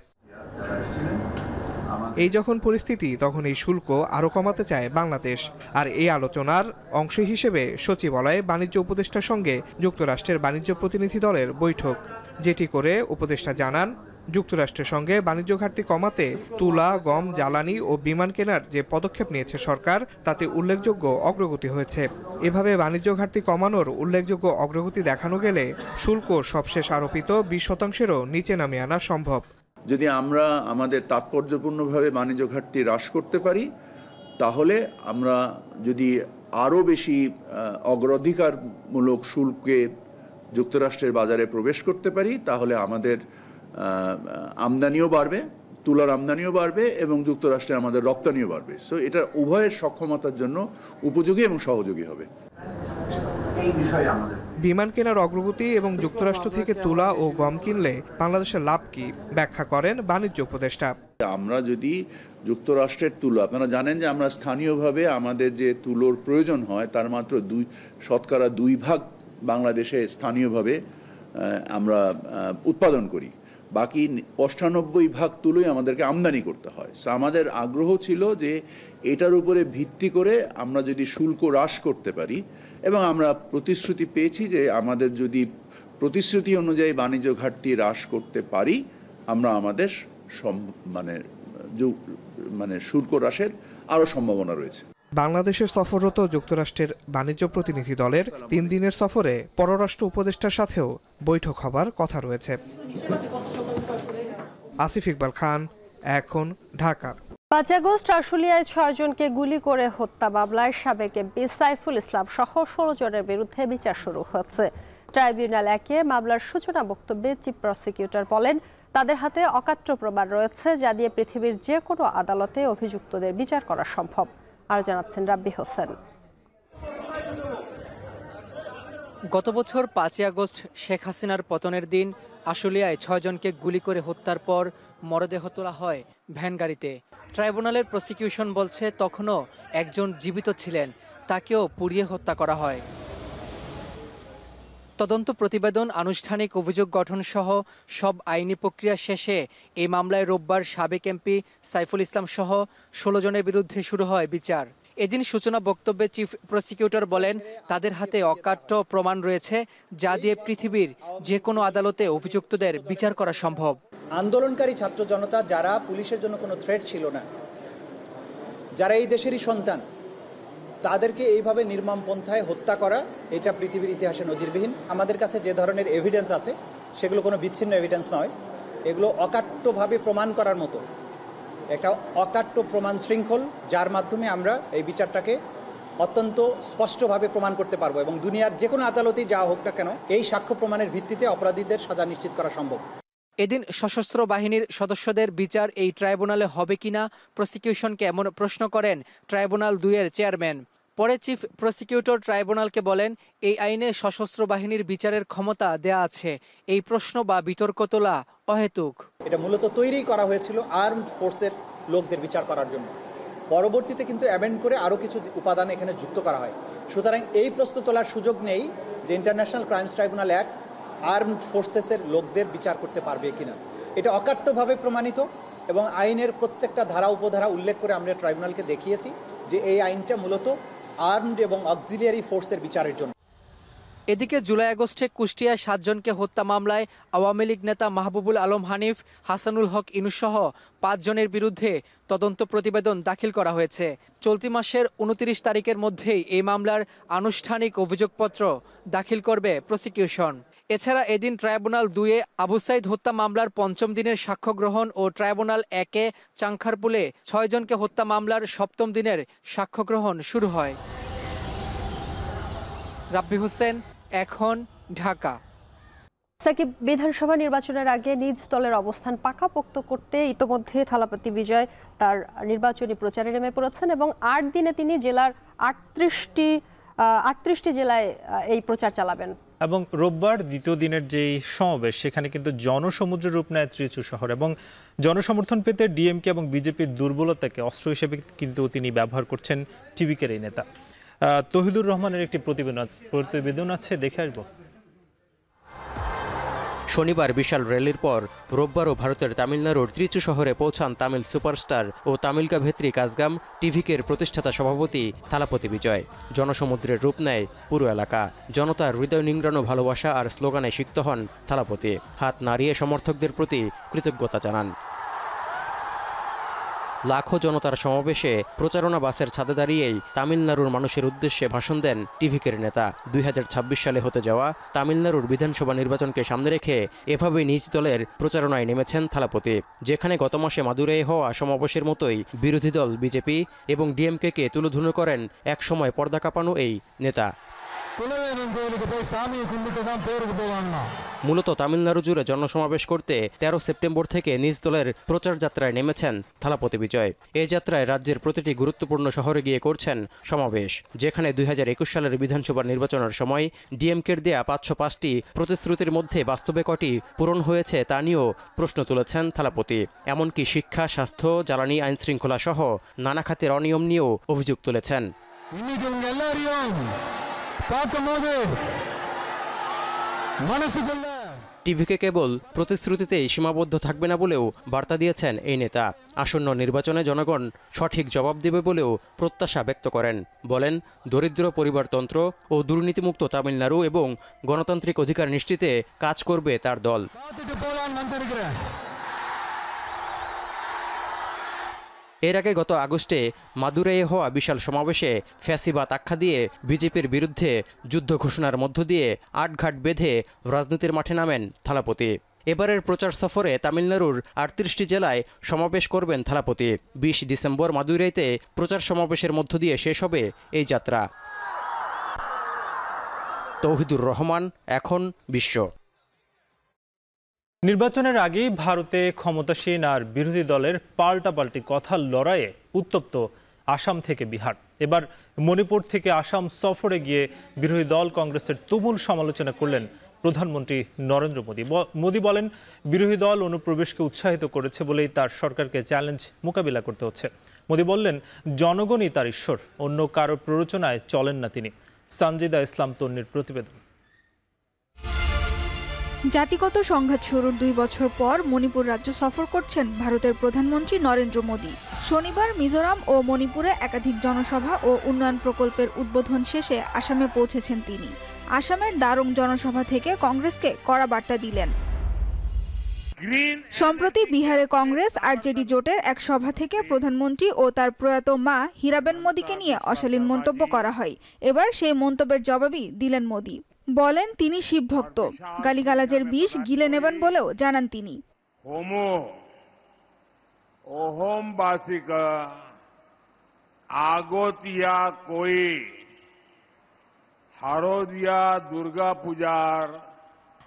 এই যখন পরিস্থিতি, তখন এই শুল্ক আরও কমাতে চায় বাংলাদেশ। আর এই আলোচনার অংশ হিসেবে সচিবালয়ে বাণিজ্য উপদেষ্টার সঙ্গে যুক্তরাষ্ট্রের বাণিজ্য প্রতিনিধি দলের বৈঠক, যেটি করে উপদেষ্টা জানান, যুক্তরাষ্ট্রের সঙ্গে বাণিজ্য ঘাটতি কমাতে তুলা, গম, জ্বালানি ও বিমান কেনার যে পদক্ষেপ নিয়েছে সরকার, তাতে উল্লেখযোগ্য অগ্রগতি হয়েছে। এভাবে বাণিজ্য ঘাটতি কমানোর উল্লেখযোগ্য অগ্রগতি দেখানো গেলে শুল্ক সবশেষ আরোপিত 20%-এরও নিচে নামিয়ে আনা সম্ভব। যদি আমরা আমাদের তাৎপর্যপূর্ণভাবে বাণিজ্য ঘাটতি হ্রাস করতে পারি, তাহলে আমরা যদি আরও বেশি অগ্রাধিকারমূলক শুল্কে যুক্তরাষ্ট্রের বাজারে প্রবেশ করতে পারি, তাহলে আমাদের আমদানিও বাড়বে, তুলার আমদানিও বাড়বে এবং যুক্তরাষ্ট্রে আমাদের রপ্তানিও বাড়বে। সো এটা উভয়ের সক্ষমতার জন্য উপযোগী এবং সহযোগী হবে। বিমান কেনার অগ্রগতি এবং যুক্তরাষ্ট্র থেকে তুলা ও গম কিনলে বাংলাদেশের লাভ কি, ব্যাখ্যা করেন বাণিজ্য উপদেষ্টা। আমরা যদি যুক্তরাষ্ট্রের তুলো, আপনারা জানেন যে আমরা স্থানীয়ভাবে আমাদের যে তুলোর প্রয়োজন হয় তার মাত্র 2% বাংলাদেশে স্থানীয়ভাবে আমরা উৎপাদন করি, বাকি 95% তুলোই আমাদেরকে আমদানি করতে হয়। সো আমাদের আগ্রহ ছিল যে এটার উপরে ভিত্তি করে আমরা যদি শুল্ক হ্রাস করতে পারি, এবং আমরা প্রতিশ্রুতি পেয়েছি যে আমাদের যদি প্রতিশ্রুতি অনুযায়ী বাণিজ্য ঘাটতি হ্রাস করতে পারি, আমরা আমাদের শুল্ক হ্রাসের আরও সম্ভাবনা রয়েছে। বাংলাদেশের সফররত যুক্তরাষ্ট্রের বাণিজ্য প্রতিনিধি দলের 3 দিনের সফরে পররাষ্ট্র উপদেষ্টার সাথেও বৈঠক হবার কথা রয়েছে। আসিফ ইকবাল খান, এখন, ঢাকা। 5 আগস্ট আশুলিয়ায় 6 জনকে গুলি করে হত্যা মামলায় সাবেক এমপি সাইফুল ইসলাম সহ 16 জনের বিরুদ্ধে বিচার শুরু হয়েছে। ট্রাইব্যুনাল 1-এ মামলার সূচনা বক্তব্যে চিফ প্রসিকিউটর বলেন, তাদের হাতে অকাট্য প্রমাণ রয়েছে, যা দিয়ে পৃথিবীর যে কোনো আদালতে অভিযুক্তদের বিচার করা সম্ভব। আরও জানাচ্ছেন রাব্বি হোসেন। গত বছর 5 আগস্ট শেখ হাসিনার পতনের দিন আশুলিয়ায় 6 জনকে গুলি করে হত্যার পর মরদেহ তোলা হয় ভ্যান গাড়িতে। ট্রাইব্যুনালের প্রসিকিউশন বলছে, তখনও একজন জীবিত ছিলেন, তাকেও পুড়িয়ে হত্যা করা হয়। তদন্ত প্রতিবেদন, আনুষ্ঠানিক অভিযোগ গঠন সহ সব আইনি প্রক্রিয়া শেষে এই মামলায় রোববার সাবেক এমপি সাইফুল ইসলাম সহ 16 জনের বিরুদ্ধে শুরু হয় বিচার। এদিন সূচনা বক্তব্যে চিফ প্রসিকিউটর বলেন, তাদের হাতে অকাট্য প্রমাণ রয়েছে যা দিয়ে পৃথিবীর যে কোনো আদালতে অভিযুক্তদের বিচার করা সম্ভব। আন্দোলনকারী ছাত্র জনতা যারা পুলিশের জন্য কোনো থ্রেট ছিল না, যারা এই দেশেরই সন্তান, তাদেরকে এইভাবে নির্মম পন্থায় হত্যা করা এটা পৃথিবীর ইতিহাসে নজিরবিহীন। আমাদের কাছে যে ধরনের এভিডেন্স আছে সেগুলো কোনো বিচ্ছিন্ন এভিডেন্স নয়, এগুলো অকাট্যভাবে প্রমাণ করার মতো একটা অকাট্য প্রমাণ শৃঙ্খল, যার মাধ্যমে আমরা এই বিচারটাকে অত্যন্ত স্পষ্টভাবে প্রমাণ করতে পারবো এবং দুনিয়ার যে কোনো আদালতেই যা হোক না কেন এই সাক্ষ্য প্রমাণের ভিত্তিতে অপরাধীদের সাজা নিশ্চিত করা সম্ভব। এদিন সশস্ত্র বাহিনীর সদস্যদের বিচার এই ট্রাইব্যুনালে হবে কিনা প্রসিকিউশনকে এমন প্রশ্ন করেন ট্রাইব্যুনাল 2-এর চেয়ারম্যান। পরে চিফ প্রসিকিউটর ট্রাইব্যুনালকে বলেন, এই আইনে সশস্ত্র বাহিনীর বিচারের ক্ষমতা দেয়া আছে, এই প্রশ্ন বা বিতর্ক তোলা অহেতুক। এটা মূলত তৈরি করা হয়েছিল আর্মড ফোর্সের লোকদের বিচার করার জন্য, পরবর্তীতে কিন্তু অ্যামেন্ড করে আরও কিছু উপাদান এখানে যুক্ত করা হয়। সুতরাং এই প্রশ্ন তোলার সুযোগ নেই যে international crimes tribunal act armed ফোর্সেসের লোকদের বিচার করতে পারবে কিনা। এটা অকাট্যভাবে প্রমাণিত এবং আইনের প্রত্যেকটা ধারা উপধারা উল্লেখ করে আমরা ট্রাইব্যুনালকে দেখিয়েছি যে এই আইনটা মূলত আর্মড এবং অক্সিলিয়ারি ফোর্সের বিচারের জন্য। এদিকে জুলাই আগস্টে কুষ্টিয়ায় 7 জনকে হত্যা মামলায় আওয়ামী লীগ নেতা মাহবুবুল আলম হানিফ, হাসানুল হক ইনুস সহ 5 জনের বিরুদ্ধে তদন্ত প্রতিবেদন দাখিল করা হয়েছে। চলতি মাসের 29 তারিখের মধ্যেই এই মামলার আনুষ্ঠানিক অভিযোগপত্র দাখিল করবে প্রসিকিউশন। এছাড়া এদিন ট্রাইব্যুনাল 2-এ আবু সাইদ হত্যা মামলার 5ম দিনের সাক্ষ্য গ্রহণ ও ট্রাইব্যুনাল 1-এ চাংখারপুলে 6 জনকে হত্যা মামলার 7ম দিনের সাক্ষ্য গ্রহণ শুরু হয়। রাব্বি হোসেন, এখন, ঢাকা। সাকিব, বিধানসভা নির্বাচনের আগে নিজ দলের অবস্থান পাকাপোক্ত করতে ইতোমধ্যে থালাপতি বিজয় তার নির্বাচনী প্রচারে নেমে পড়েছেন এবং 8 দিনে তিনি জেলার 38টি জেলায় এই প্রচার চালাবেন। এবং রোববার দ্বিতীয় দিনের যেই সমাবেশ, সেখানে কিন্তু জনসমুদ্র রূপ নেয় ত্রিচু শহর এবং জনসমর্থন পেতে ডিএমকে এবং বিজেপির দুর্বলতাকে অস্ত্র হিসেবে কিন্তু তিনি ব্যবহার করছেন টিভিকের এই নেতা। তহিদুর রহমানের একটি প্রতিবেদন আছে, দেখে আসবো। শনিবার বিশাল র্যালির পর রোববারও ভারতের তামিলনাড়ুর ত্রিচু শহরে পৌঁছান তামিল সুপারস্টার ও তামিলকা ভেত্রী কাজগাম টিভিকের প্রতিষ্ঠাতা সভাপতি থালাপতি বিজয়। জনসমুদ্রের রূপ নেয় পুরো এলাকা। জনতার হৃদয় নিংড়ানো ভালোবাসা আর স্লোগানে সিক্ত হন থালাপতি। হাত নাড়িয়ে সমর্থকদের প্রতি কৃতজ্ঞতা জানান। লাখো জনতার সমাবেশে প্রচারণা বাসের ছাদে দাঁড়িয়েই তামিলনাড়ুর মানুষের উদ্দেশ্যে ভাষণ দেন টিভিকের নেতা। 2026 সালে হতে যাওয়া তামিলনাড়ুর বিধানসভা নির্বাচনকে সামনে রেখে এভাবে নিজ দলের প্রচারণায় নেমেছেন থালাপতি। যেখানে গত মাসে মাদুরাইয়ে হওয়া সমাবেশের মতোই বিরোধী দল বিজেপি এবং ডিএমকে তুলোধুনো করেন একসময় পর্দা কাঁপানো এই নেতা। মূলত তামিলনাড়ু জুড়ে জনসমাবেশ করতে 13 সেপ্টেম্বর থেকে নিজ দলের প্রচার যাত্রায় নেমেছেন থালাপতি বিজয়। এই যাত্রায় রাজ্যের প্রতিটি গুরুত্বপূর্ণ শহরে গিয়ে করছেন সমাবেশ। যেখানে 2021 সালের বিধানসভা নির্বাচনের সময় ডিএমকের দেয়া 505টি প্রতিশ্রুতির মধ্যে বাস্তবে কটি পূরণ হয়েছে তা নিয়েও প্রশ্ন তুলেছেন থালাপতি। এমনকি শিক্ষা, স্বাস্থ্য, জ্বালানি, আইন শৃঙ্খলা সহ নানা খাতের অনিয়ম নিয়েও অভিযোগ তুলেছেন। টিভিকে কেবল প্রতিশ্রুতিতেই সীমাবদ্ধ থাকবে না বলেও বার্তা দিয়েছেন এই নেতা। আসন্ন নির্বাচনে জনগণ সঠিক জবাব দেবে বলেও প্রত্যাশা ব্যক্ত করেন। বলেন, দরিদ্র পরিবারতন্ত্র ও দুর্নীতিমুক্ত তামিলনাড়ু এবং গণতান্ত্রিক অধিকার নিশ্চিতে কাজ করবে তার দল। এর আগে গত আগস্টে মাদুরাইয়ে হওয়া বিশাল সমাবেশে ফ্যাসিবাদ আখ্যা দিয়ে বিজেপির বিরুদ্ধে যুদ্ধ ঘোষণার মধ্য দিয়ে আটঘাট বেঁধে রাজনীতির মাঠে নামেন থালাপতি। এবারের প্রচার সফরে তামিলনাড়ুর 38টি জেলায় সমাবেশ করবেন থালাপতি। 20 ডিসেম্বর মাদুরাইতে প্রচার সমাবেশের মধ্য দিয়ে শেষ হবে এই যাত্রা। তৌহিদুর রহমান, এখন, বিশ্ব। নির্বাচনের আগেই ভারতে ক্ষমতাসীন আর বিরোধী দলের পাল্টাপাল্টি কথার লড়াইয়ে উত্তপ্ত আসাম থেকে বিহার। এবার মণিপুর থেকে আসাম সফরে গিয়ে বিরোধী দল কংগ্রেসের তুমুল সমালোচনা করলেন প্রধানমন্ত্রী নরেন্দ্র মোদী। মোদী বলেন, বিরোধী দল অনুপ্রবেশকে উৎসাহিত করেছে বলেই তার সরকারকে চ্যালেঞ্জ মোকাবিলা করতে হচ্ছে। মোদী বললেন, জনগণই তার ঈশ্বর, অন্য কারো প্ররোচনায় চলেন না তিনি। সঞ্জিদা ইসলাম তন্নির প্রতিবেদন। জাতিগত সংঘাত শুরুর 2 বছর পর মণিপুর রাজ্য সফর করছেন ভারতের প্রধানমন্ত্রী নরেন্দ্র মোদী। শনিবার মিজোরাম ও মণিপুরে একাধিক জনসভা ও উন্নয়ন প্রকল্পের উদ্বোধন শেষে আসামে পৌঁছেছেন তিনি। আসামের দারং জনসভা থেকে কংগ্রেসকে কড়া বার্তা দিলেন। সম্প্রতি বিহারে কংগ্রেস আরজেডি জোটের এক সভা থেকে প্রধানমন্ত্রী ও তার প্রয়াত মা হীরাবেন মোদীকে নিয়ে অশালীন মন্তব্য করা হয়। এবার সেই মন্তব্যের জবাবই দিলেন মোদী। বলেন তিনি শিব ভক্ত, গালিগালাজের বিষ গিলে নেবেন বলেও জানান তিনি। দুর্গা পূজার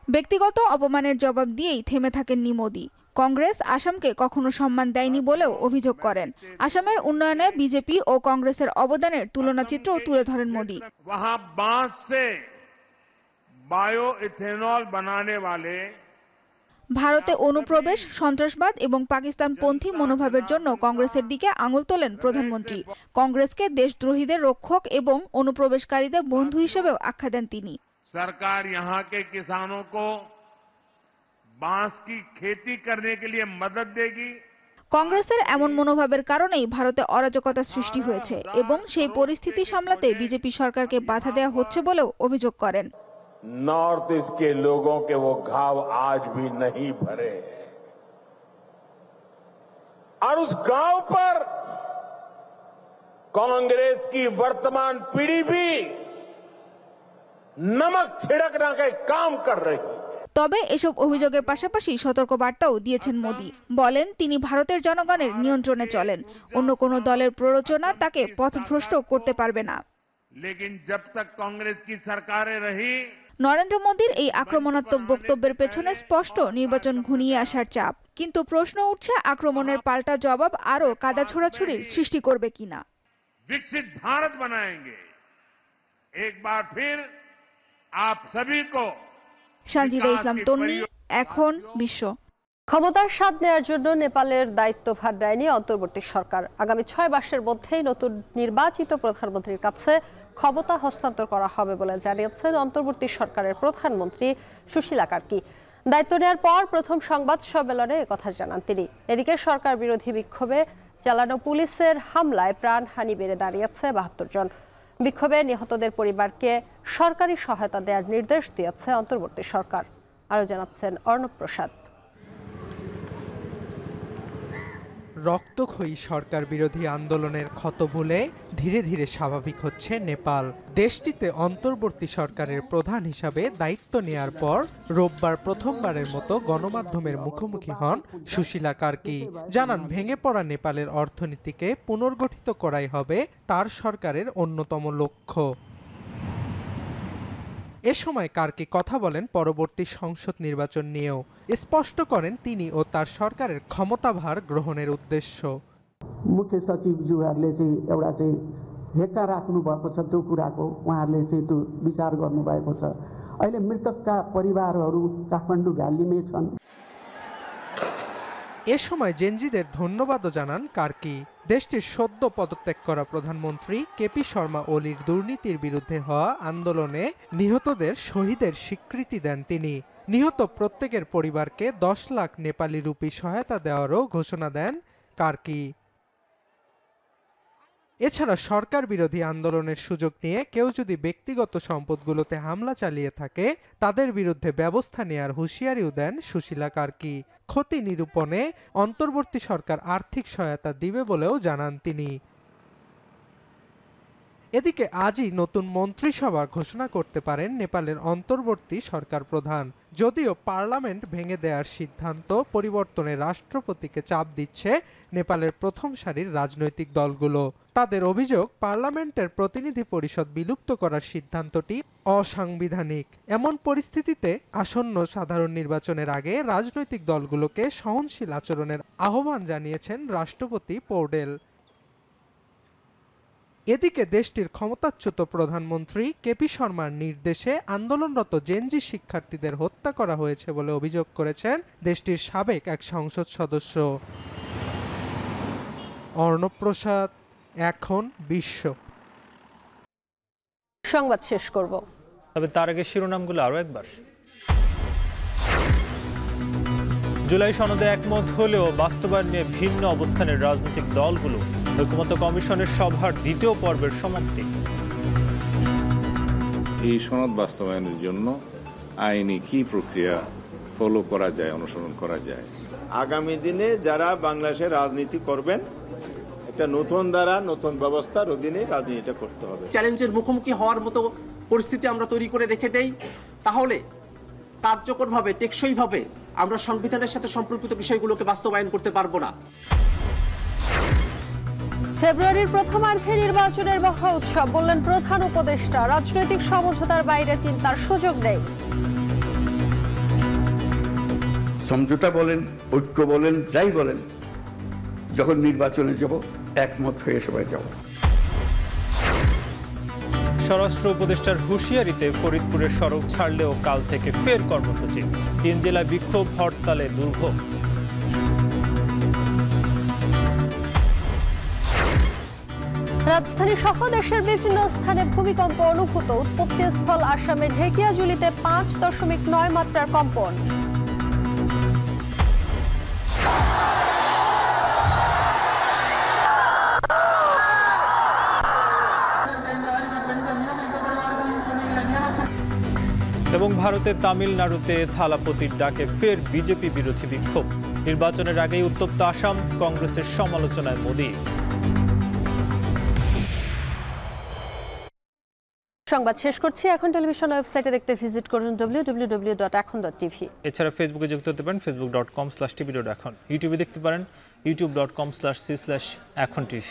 ব্যক্তিগত অপমানের জবাব দিয়েই থেমে থাকেননি মোদী। কংগ্রেস আসামকে কখনো সম্মান দেয়নি বলেও অভিযোগ করেন। আসামের উন্নয়নে বিজেপি ও কংগ্রেসের অবদানের তুলনাচিত্র তুলে ধরেন মোদী। ভারতে অনুপ্রবেশ, সন্ত্রাসবাদ এবং পাকিস্তানপন্থী মনোভাবের জন্য কংগ্রেসের দিকে আঙুল তোলেন প্রধানমন্ত্রী। কংগ্রেসকে দেশদ্রোহীদের রক্ষক এবং অনুপ্রবেশকারীদের বন্ধু হিসেবেও আখ্যা দেন তিনি। सरकार यहाँ के किसानों को बांस की खेती करने के लिए मदद देगी। কংগ্রেসের এমন মনোভাবের কারণেই ভারতে অরাজকতা সৃষ্টি হয়েছে এবং সেই পরিস্থিতি সামলাতে বিজেপি সরকারকে বাধা দেওয়া হচ্ছে বলেও অভিযোগ করেন। नॉर्थ ईस्ट के लोगों के वो घाव आज भी नहीं भरे और उस घाव पर कांग्रेस की वर्तमान पीढ़ी भी नमक छिड़कने का काम कर रही। তবে এসব অভিযোগের পাশাপাশি সতর্ক বার্তাও দিয়েছেন মোদী। বলেন তিনি ভারতের জনগণের নিয়ন্ত্রণে চলেন, অন্য কোনো দলের প্ররোচনা তাকে পথভ্রষ্ট করতে পারবে না। लेकिन जब तक कांग्रेस की सरकारें रही, নরেন্দ্র মোদীর এই আক্রমণাত্মক বক্তব্যের পেছনে স্পষ্ট নির্বাচন ঘনিয়ে আসার চাপ। কিন্তু প্রশ্ন উঠছে আক্রমণের পাল্টা জবাব আরও কাদা ছোড়াছুড়ির সৃষ্টি করবে কিনা। विकसित भारत बनाएंगे, एक बार फिर आप सभी को। সঞ্জিদা ইসলাম তন্নি, এখন বিশ্ব। ক্ষমতার স্বাদ নেওয়ার জন্য নেপালের দায়িত্বভার নেয়নি অন্তর্বর্তী সরকার। আগামী 6 মাসের মধ্যেই নতুন নির্বাচিত প্রধানমন্ত্রীর কাছে ক্ষমতা হস্তান্তর করা হবে বলে জানিয়েছেন অন্তর্বর্তী সরকারের প্রধানমন্ত্রী সুশীলা কার্কি। দায়িত্ব নেওয়ার পর প্রথম সংবাদ সম্মেলনে একথা জানান তিনি। এদিকে সরকার বিরোধী বিক্ষোভে চালানো পুলিশের হামলায় প্রাণহানি বেড়ে দাঁড়িয়েছে 72 জন। বিক্ষোভে নিহতদের পরিবারকে সরকারি সহায়তা দেওয়ার নির্দেশ দিয়েছে অন্তর্বর্তী সরকার। আরও জানাচ্ছেন অর্ণব প্রসাদ। রক্তক্ষয়ী সরকার বিরোধী আন্দোলনের ক্ষত ভুলে ধীরে ধীরে স্বাভাবিক হচ্ছে নেপাল। দেশটিতে অন্তর্বর্তী সরকারের প্রধান হিসাবে দায়িত্ব নেয়ার পর রোববার প্রথমবারের মতো গণমাধ্যমের মুখোমুখি হন সুশীলা কার্কি। জানান ভেঙে পড়া নেপালের অর্থনীতিকে পুনর্গঠিত করাই হবে তার সরকারের অন্যতম লক্ষ্য। এ সময় কার্কি কথা বলেন পরবর্তী সংসদ নির্বাচন নিয়েও। স্পষ্ট করেন তিনি ও তার সরকারের ক্ষমতাভার গ্রহণের উদ্দেশ্য। मुख्य सचिवज्यूहरूले चाहिँ एउटा चाहिँ हेक्का राख्नु भएको छ, त्यो कुराको उहाँहरूले चाहिँ त्यो विचार गर्नुभएको छ। अहिले मृतकका परिवारहरू काठमाडौँ भ्यालीमै छन्। এ সময় জেনজিদের ধন্যবাদও জানান কার্কি। দেশটির সদ্য পদত্যাগ করা প্রধানমন্ত্রী কেপি শর্মা ওলির দুর্নীতির বিরুদ্ধে হওয়া আন্দোলনে নিহতদের শহীদের স্বীকৃতি দেন তিনি। নিহত প্রত্যেকের পরিবারকে 10 লাখ নেপালি রুপি সহায়তা দেওয়ারও ঘোষণা দেন কার্কি। এছাড়া সরকার বিরোধী আন্দোলনের সুযোগ নিয়ে কেউ যদি ব্যক্তিগত সম্পদগুলোতে হামলা চালিয়ে থাকে তাদের বিরুদ্ধে ব্যবস্থা নেয়ার হুঁশিয়ারিও দেন সুশীলা কার্কি। ক্ষতি নিরূপণে অন্তর্বর্তী সরকার আর্থিক সহায়তা দিবে বলেও জানান তিনি। এদিকে আজই নতুন মন্ত্রিসভা ঘোষণা করতে পারেন নেপালের অন্তর্বর্তী সরকার প্রধান। যদিও পার্লামেন্ট ভেঙে দেওয়ার সিদ্ধান্ত পরিবর্তনে রাষ্ট্রপতিকে চাপ দিচ্ছে নেপালের প্রথম সারির রাজনৈতিক দলগুলো। তাদের অভিযোগ পার্লামেন্টের প্রতিনিধি পরিষদ বিলুপ্ত করার সিদ্ধান্তটি অসাংবিধানিক। এমন পরিস্থিতিতে আসন্ন সাধারণ নির্বাচনের আগে রাজনৈতিক দলগুলোকে সহনশীল আচরণের আহ্বান জানিয়েছেন রাষ্ট্রপতি পৌডেল। এদিকে দেশটির ক্ষমতাচ্যুত প্রধানমন্ত্রী কেপি শর্মার নির্দেশে আন্দোলনরত জেনজি শিক্ষার্থীদের হত্যা করা হয়েছে বলে অভিযোগ করেছেন দেশটির সাবেক এক সংসদ সদস্য। অর্ণব প্রসাদ, এখন বিশ্ব। সংবাদ শেষ করব, তবে তার আগে শিরোনামগুলো আরো একবার। জুলাই সনদে একমত হলেও বাস্তবায়ন নিয়ে ভিন্ন অবস্থানের রাজনৈতিক দলগুলো। ঐকমত্য কমিশনের সভার দ্বিতীয় পর্বের সমাপ্তি। এই সনদ বাস্তবায়নের জন্য আইনি কি প্রক্রিয়া ফলো করা যায়, অনুসরণ করা যায়। আগামী দিনে যারা বাংলাদেশে রাজনীতি করবেন, একটা নতুন ধারা, নতুন ব্যবস্থার অধীনে রাজনীতিটা করতে হবে। চ্যালেঞ্জের মুখোমুখি হওয়ার মতো পরিস্থিতি আমরা তৈরি করে রেখে দেই, তাহলে কার্যকরভাবে, টেকসইভাবে আমরা সংবিধানের সাথে সম্পর্কিত বিষয়গুলোকে বাস্তবায়ন করতে পারবো না। ফেব্রুয়ারির প্রথমার্ধে নির্বাচনের মহা উৎসব, বললেন প্রধান উপদেষ্টা। রাজনৈতিক সমঝোতার বাইরে চিন্তার সুযোগ নেই। সমঝোতা বলেন, ঐক্য বলেন, যাই বলেন, যখন নির্বাচনে যাব একমত হয়ে সবাই যাব। স্বরাষ্ট্র উপদেষ্টার হুঁশিয়ারিতে ফরিদপুরের সড়ক ছাড়লেও কাল থেকে ফের কর্মসূচি। 3 জেলায় বিক্ষোভ, হরতালে দুর্ভোগ। রাজধানী সহ দেশের বিভিন্ন স্থানে ভূমিকম্প অনুভূত। উৎপত্তিস্থল আসামের ঢেকিয়াজুলিতে 5.9 মাত্রার কম্পন। এবং ভারতের তামিলনাড়ুতে থালাপতির ডাকে ফের বিজেপি বিরোধী বিক্ষোভ। নির্বাচনের আগেই উত্তপ্ত আসাম, কংগ্রেসের সমালোচনায় মোদি। সংবাদ শেষ করছি। এখন টেলিভিশন ওয়েবসাইটে দেখতে ভিজিট করুন www.ekhon.tv। এছাড়া ফেসবুকে যুক্ত হতে পারেন facebook.com/tvdot.ekhon। ইউটিউবে দেখতে পারেন youtube.com/c/ekhon tv।